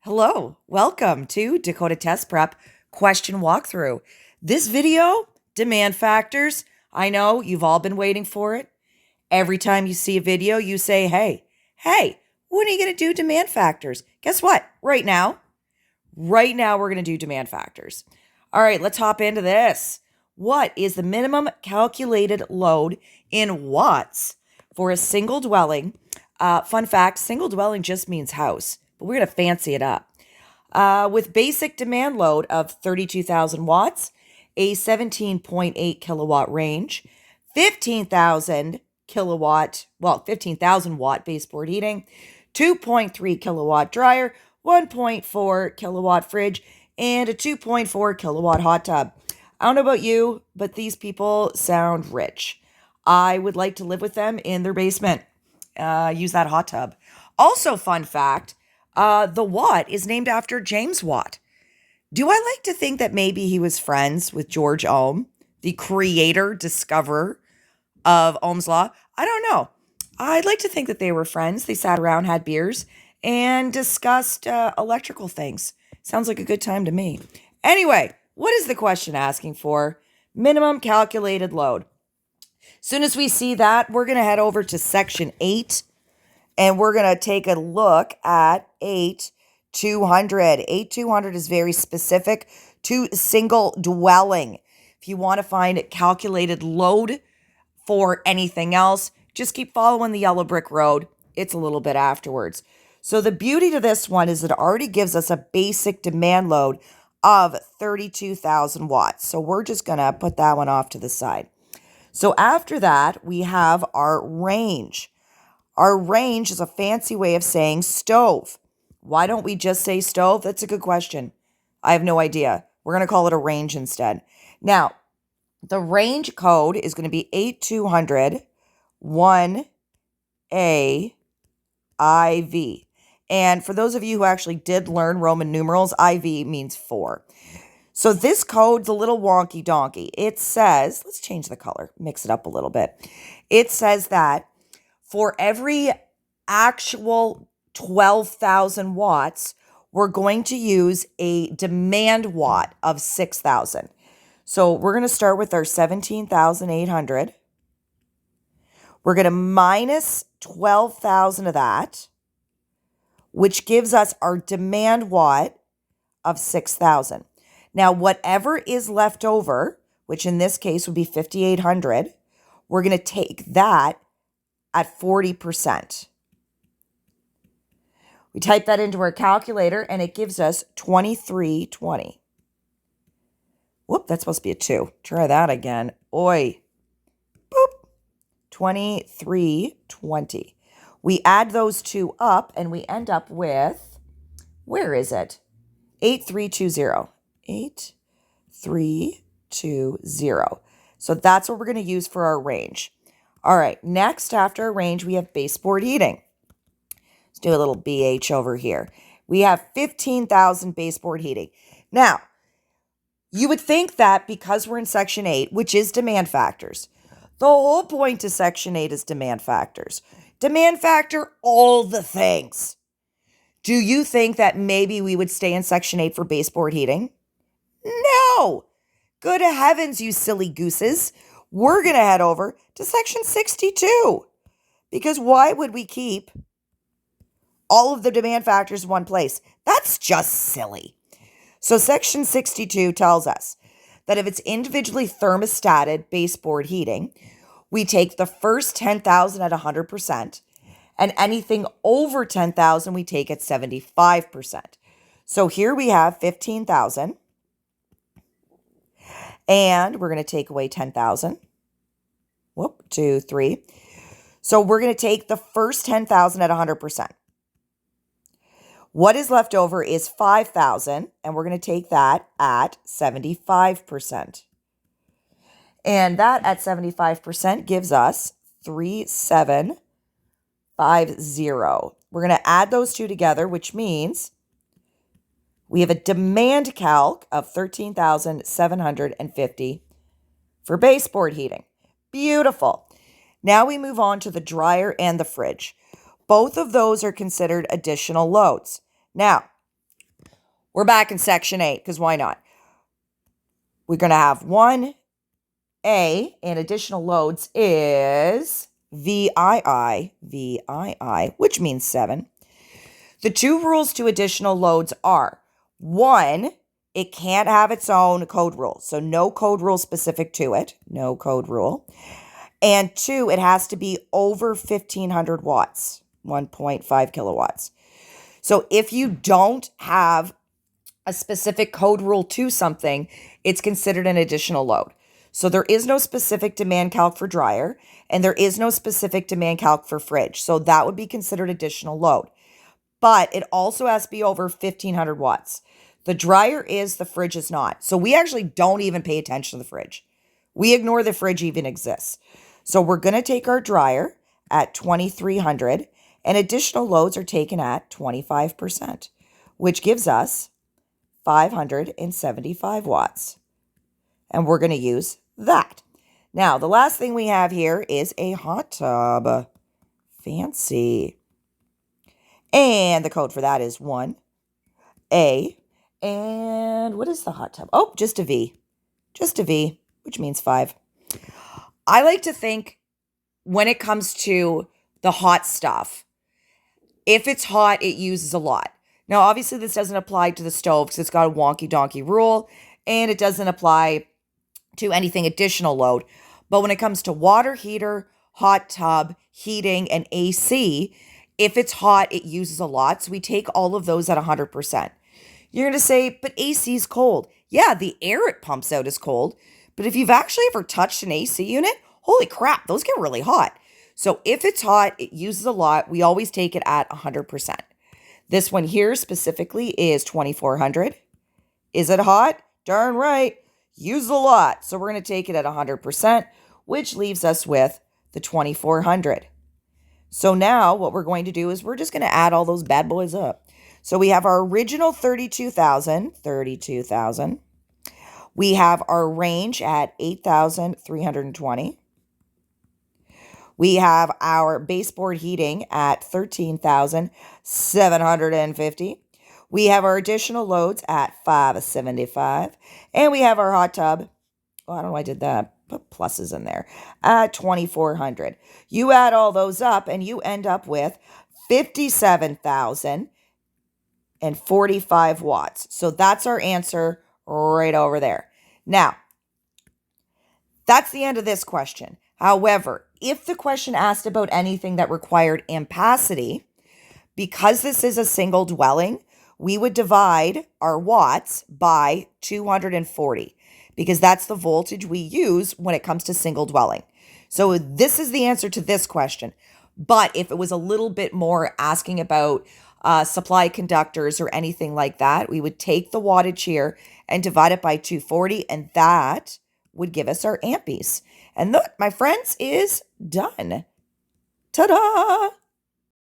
Hello, welcome to Dakota Test Prep question walkthrough. This video, demand factors. I know you've all been waiting for it. Every time you see a video, you say, hey, when are you going to do demand factors? Guess what? Right now, we're going to do demand factors. All right, let's hop into this. What is the minimum calculated load in watts for a single dwelling? Fun fact, single dwelling just means house, but we're going to fancy it up. With basic demand load of 32,000 watts, a 17.8 kilowatt range, 15,000 watt baseboard heating, 2.3 kilowatt dryer, 1.4 kilowatt fridge, and a 2.4 kilowatt hot tub. I don't know about you, but these people sound rich. I would like to live with them in their basement. Use that hot tub. Also, fun fact, the Watt is named after James Watt. Do I like to think that maybe he was friends with George Ohm, the creator, discoverer of Ohm's Law? I don't know. I'd like to think that they were friends. They sat around, had beers, and discussed electrical things. Sounds like a good time to me. Anyway, what is the question asking for? Minimum calculated load. Soon as we see that, we're going to head over to section 8, and we're going to take a look at 8200. 8200 is very specific to single dwelling. If you want to find calculated load for anything else, just keep following the yellow brick road. It's a little bit afterwards. So the beauty to this one is it already gives us a basic demand load of 32,000 watts. So we're just going to put that one off to the side. So after that, we have our range. Our range is a fancy way of saying stove. Why don't we just say stove? That's a good question. I have no idea. We're going to call it a range instead. Now, the range code is going to be 8200 1A IV. And for those of you who actually did learn Roman numerals, IV means 4. So this code's a little wonky donkey. It says, let's change the color, mix it up a little bit. It says that for every actual 12,000 watts, we're going to use a demand watt of 6,000. So we're going to start with our 17,800. We're going to minus 12,000 of that, which gives us our demand watt of 6,000. Now, whatever is left over, which in this case would be 5,800, we're going to take that at 40%. We type that into our calculator, and it gives us 2320. Whoop, that's supposed to be a 2. Try that again. Oi. Boop. 2320. We add those two up, and we end up with, where is it? 8320. 8320. So that's what we're going to use for our range. All right, next after our range, we have baseboard heating. Let's do a little BH over here. We have 15,000 baseboard heating. Now, you would think that because we're in section 8, which is demand factors, the whole point to section 8 is demand factors. Demand factor all the things. Do you think that maybe we would stay in section 8 for baseboard heating? No! Good heavens, you silly gooses. We're going to head over to section 62. Because why would we keep all of the demand factors in one place? That's just silly. So section 62 tells us that if it's individually thermostated baseboard heating, we take the first 10,000 at 100%, and anything over 10,000 we take at 75%. So here we have 15,000. And we're going to take away 10,000. 2, 3. So we're going to take the first 10,000 at 100%. What is left over is 5,000, and we're going to take that at 75%. And that at 75% gives us 3750. We're going to add those two together, which means we have a demand calc of 13,750 for baseboard heating. Beautiful. Now we move on to the dryer and the fridge. Both of those are considered additional loads. Now, We're back in section 8, because why not? We're going to have 1A, and additional loads is VII, which means 7. The 2 rules to additional loads are, 1, it can't have its own code rule. So no code rule specific to it. No code rule. And 2, it has to be over 1,500 watts, 1.5 kilowatts. So if you don't have a specific code rule to something, it's considered an additional load. So there is no specific demand calc for dryer, and there is no specific demand calc for fridge. So that would be considered additional load. But it also has to be over 1,500 watts. The dryer is, the fridge is not. So we actually don't even pay attention to the fridge. We ignore the fridge even exists. So we're going to take our dryer at 2,300, and additional loads are taken at 25%, which gives us 575 watts. And we're going to use that. Now, the last thing we have here is a hot tub. Fancy. And the code for that is 1A. And what is the hot tub? Oh, just a V. Just a V, which means 5. I like to think when it comes to the hot stuff, if it's hot, it uses a lot. Now, obviously, this doesn't apply to the stove because it's got a wonky donkey rule, and it doesn't apply to anything additional load. But when it comes to water heater, hot tub, heating, and AC, if it's hot, it uses a lot. So we take all of those at 100%. You're going to say, but AC is cold. Yeah, the air it pumps out is cold. But if you've actually ever touched an AC unit, holy crap, those get really hot. So if it's hot, it uses a lot. We always take it at 100%. This one here specifically is 2,400. Is it hot? Darn right. Uses a lot. So we're going to take it at 100%, which leaves us with the 2,400. So now what we're going to do is we're just going to add all those bad boys up. So we have our original 32,000. We have our range at 8,320. We have our baseboard heating at 13,750. We have our additional loads at 575. And we have our hot tub. Oh, I don't know why I did that. Put pluses in there. At 2,400. You add all those up and you end up with 57,045 watts. So that's our answer right over there. Now, that's the end of this question. However, if the question asked about anything that required ampacity, because this is a single dwelling, we would divide our watts by 240 because that's the voltage we use when it comes to single dwelling. So this is the answer to this question. But if it was a little bit more asking about supply conductors or anything like that, we would take the wattage here and divide it by 240, and that would give us our amperes. And that, my friends, is done. Ta-da!